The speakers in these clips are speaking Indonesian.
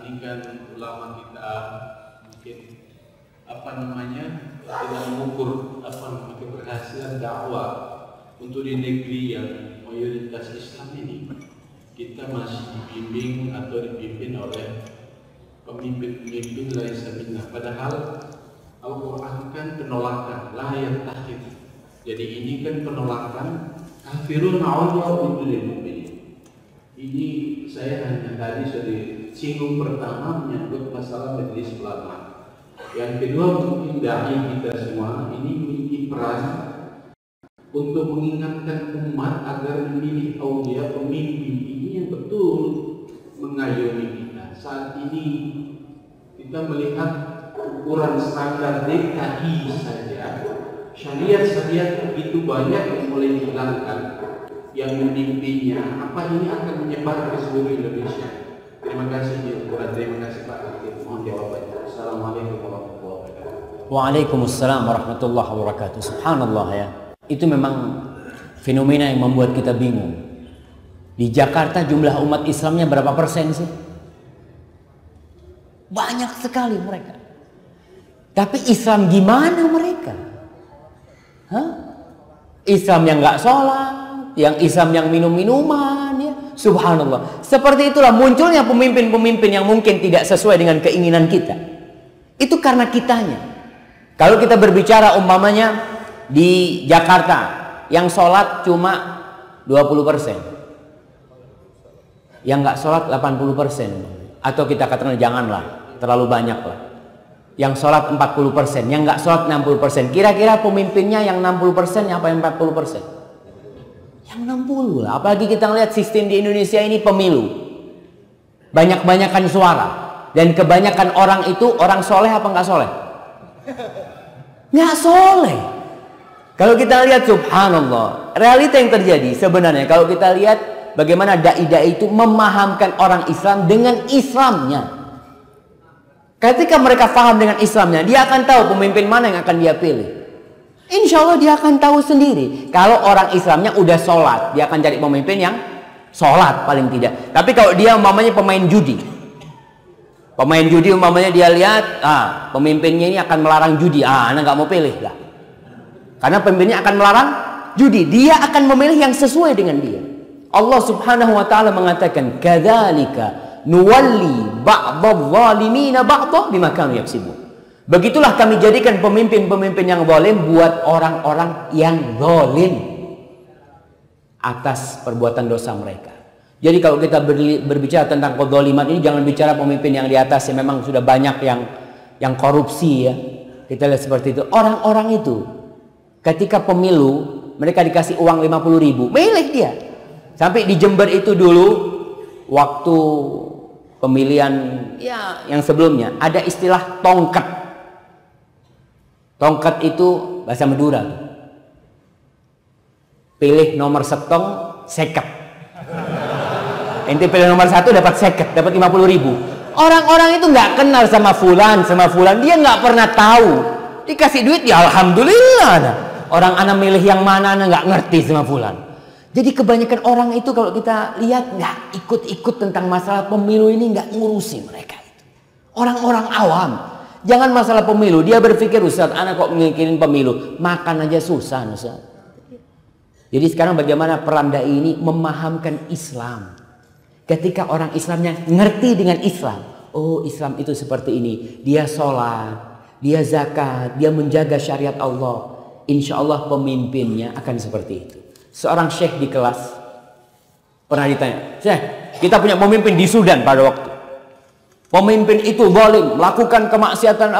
ini kan ulama kita mungkin tidak mengukur keberhasilan dakwah untuk di negeri yang mayoritas Islam ini. Kita masih dibimbing atau dipimpin oleh pemimpin-pemimpin laisa minna. Padahal Al-Quran kan penolakan, la yattakhid. Jadi ini kan penolakan kafirun awliya lil mu'minin. Ini saya hanya tadi sudah singgung pertama menyangkut masalah majelis ulama. Yang kedua mungkin dai kita semua ini memiliki peran untuk mengingatkan umat agar memilih aulia pemimpin ini yang betul mengayomi kita. Saat ini kita melihat ukuran standar DKI saja, syariat-syariat begitu banyak yang mulai dihilangkan, yang memimpinnya. Apa ini akan menyebar ke seluruh Indonesia? Terima kasih Pak Hakim. Mohon jawabannya. Assalamualaikum warahmatullahi wabarakatuh. Waalaikumsalam warahmatullahi wabarakatuh. Subhanallah ya. Itu memang fenomena yang membuat kita bingung. Di Jakarta jumlah umat Islamnya berapa persen sih? Banyak sekali mereka. Tapi Islam gimana mereka? Hah? Islam yang nggak sholat, yang Islam yang minum-minuman, ya. Subhanallah. Seperti itulah munculnya pemimpin-pemimpin yang mungkin tidak sesuai dengan keinginan kita. Itu karena kitanya. Kalau kita berbicara umpamanya di Jakarta yang sholat cuma 20%, yang nggak sholat 80%, atau kita katakan janganlah terlalu banyak lah. Yang sholat 40%, yang nggak sholat 60%. Kira-kira pemimpinnya yang 60% apa yang 40%? Yang 60 lah. Apalagi kita lihat sistem di Indonesia ini pemilu, banyak-banyakan suara, dan kebanyakan orang itu orang soleh apa nggak soleh? Nggak soleh. Kalau kita lihat subhanallah, realita yang terjadi sebenarnya kalau kita lihat bagaimana dai-dai itu memahamkan orang Islam dengan Islamnya. Ketika mereka paham dengan Islamnya, dia akan tahu pemimpin mana yang akan dia pilih. Insya Allah dia akan tahu sendiri. Kalau orang Islamnya udah sholat, dia akan cari pemimpin yang sholat paling tidak. Tapi kalau dia umpamanya pemain judi, umpamanya dia lihat, pemimpinnya ini akan melarang judi, anak nggak mau pilih lah. Karena pemimpinnya akan melarang judi, dia akan memilih yang sesuai dengan dia. Allah Subhanahu wa taala mengatakan, "Kadzalika nuwalli ba'dadh zalimina ba'dadh bima kanu yaksibun." Begitulah kami jadikan pemimpin-pemimpin yang zalim buat orang-orang yang zalim atas perbuatan dosa mereka. Jadi kalau kita berbicara tentang kezaliman ini, jangan bicara pemimpin yang di atas yang memang sudah banyak yang korupsi ya. Kita lihat seperti itu. Orang-orang itu ketika pemilu mereka dikasih uang 50.000, milih dia. Sampai di Jember itu dulu waktu pemilihan ya yang sebelumnya ada istilah tongkat. Tongkat itu bahasa Madura. Pilih nomor setong seket. Ente pilih nomor 1 dapat seket, dapat 50.000. Orang-orang itu nggak kenal sama fulan, dia nggak pernah tahu. Dikasih duit ya alhamdulillah. Orang anak milih yang mana nggak ngerti sama fulan. Jadi kebanyakan orang itu kalau kita lihat nggak ikut-ikut tentang masalah pemilu ini, nggak ngurusi mereka itu. Orang-orang awam. Jangan masalah pemilu, dia berpikir Ustaz, anak kok mikirin pemilu, makan aja susah Ustaz. Jadi sekarang bagaimana peran dai ini memahamkan Islam. Ketika orang Islamnya ngerti dengan Islam, oh Islam itu seperti ini, dia sholat, dia zakat, dia menjaga syariat Allah, insya Allah pemimpinnya akan seperti itu. Seorang syekh di kelas pernah ditanya, Syekh, kita punya pemimpin di Sudan pada waktu. Pemimpin itu zalim, melakukan kemaksiatan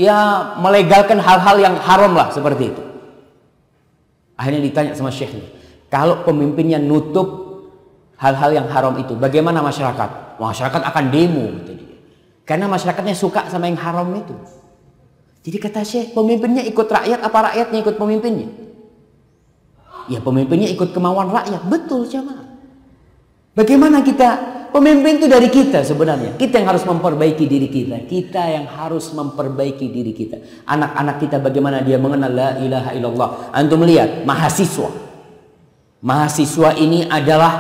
ya melegalkan hal-hal yang haram lah seperti itu. Akhirnya ditanya sama syekhnya, kalau pemimpinnya nutup hal-hal yang haram itu, bagaimana masyarakat? Masyarakat akan demo, gitu dia. Karena masyarakatnya suka sama yang haram itu. Jadi kata syekh, pemimpinnya ikut rakyat apa rakyatnya ikut pemimpinnya? Ya pemimpinnya ikut kemauan rakyat, betul jemaah. Bagaimana kita? Pemimpin itu dari kita sebenarnya. Kita yang harus memperbaiki diri kita. Kita yang harus memperbaiki diri kita. Anak-anak kita bagaimana dia mengenal la ilaha illallah. Antum lihat mahasiswa. Mahasiswa ini adalah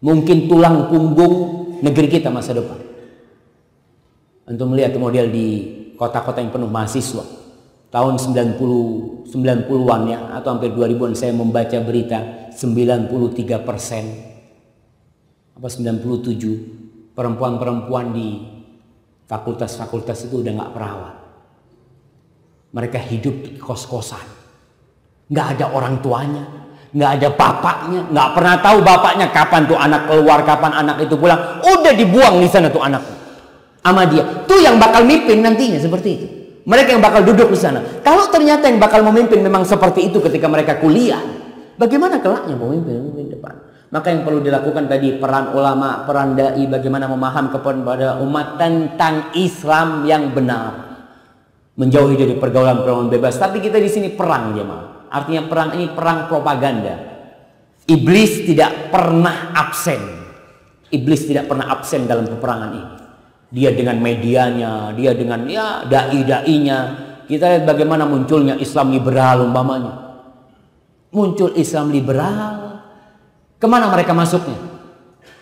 mungkin tulang punggung negeri kita masa depan. Untuk melihat model di kota-kota yang penuh mahasiswa. Tahun 90-an ya, atau hampir 2000-an saya membaca berita 93% apa 97 perempuan-perempuan di fakultas-fakultas itu udah nggak perawat. Mereka hidup di kos-kosan, nggak ada orang tuanya, nggak ada bapaknya, nggak pernah tahu bapaknya kapan tuh anak keluar, kapan anak itu pulang, udah dibuang di sana tuh anaknya sama dia. Tuh yang bakal mimpin nantinya seperti itu. Mereka yang bakal duduk di sana. Kalau ternyata yang bakal memimpin memang seperti itu ketika mereka kuliah, bagaimana kelaknya pemimpin depan? Maka yang perlu dilakukan tadi, peran ulama, peran dai, bagaimana memaham kepada umat tentang Islam yang benar. Menjauhi dari pergaulan-pergaulan bebas. Tapi kita di sini perang, jemaah. Artinya perang ini perang propaganda. Iblis tidak pernah absen. Iblis tidak pernah absen dalam peperangan ini. Dia dengan medianya, dia dengan ya dai-dainya. Kita lihat bagaimana munculnya Islam liberal umpamanya. Muncul Islam liberal. Kemana mereka masuknya?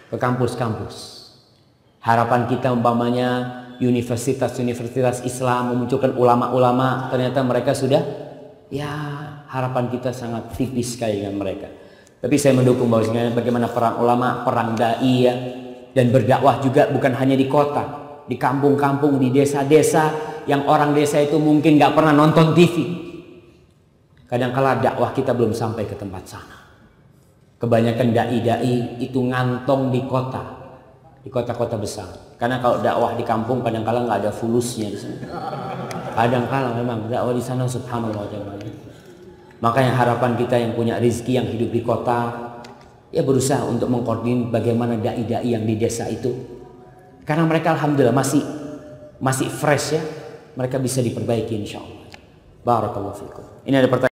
Ke kampus-kampus. Harapan kita umpamanya universitas-universitas Islam memunculkan ulama-ulama, ternyata mereka sudah, ya harapan kita sangat tipis sekali dengan mereka. Tapi saya mendukung bahwa bagaimana perang ulama, perang dai ya, dan berdakwah juga bukan hanya di kota, di kampung-kampung, di desa-desa yang orang desa itu mungkin nggak pernah nonton TV. Kadang-kala dakwah kita belum sampai ke tempat sana. Kebanyakan dai-dai itu ngantong di kota, di kota-kota besar. Karena kalau dakwah di kampung kadang-kala nggak ada fulusnya di sana. Kadang-kala memang dakwah di sana subhanallah. Makanya harapan kita yang punya rezeki, yang hidup di kota, ya berusaha untuk mengkoordinir bagaimana dai-dai yang di desa itu. Karena mereka alhamdulillah masih fresh ya, mereka bisa diperbaiki insya Allah. Barakallahu fikum. Ini ada pertanyaan.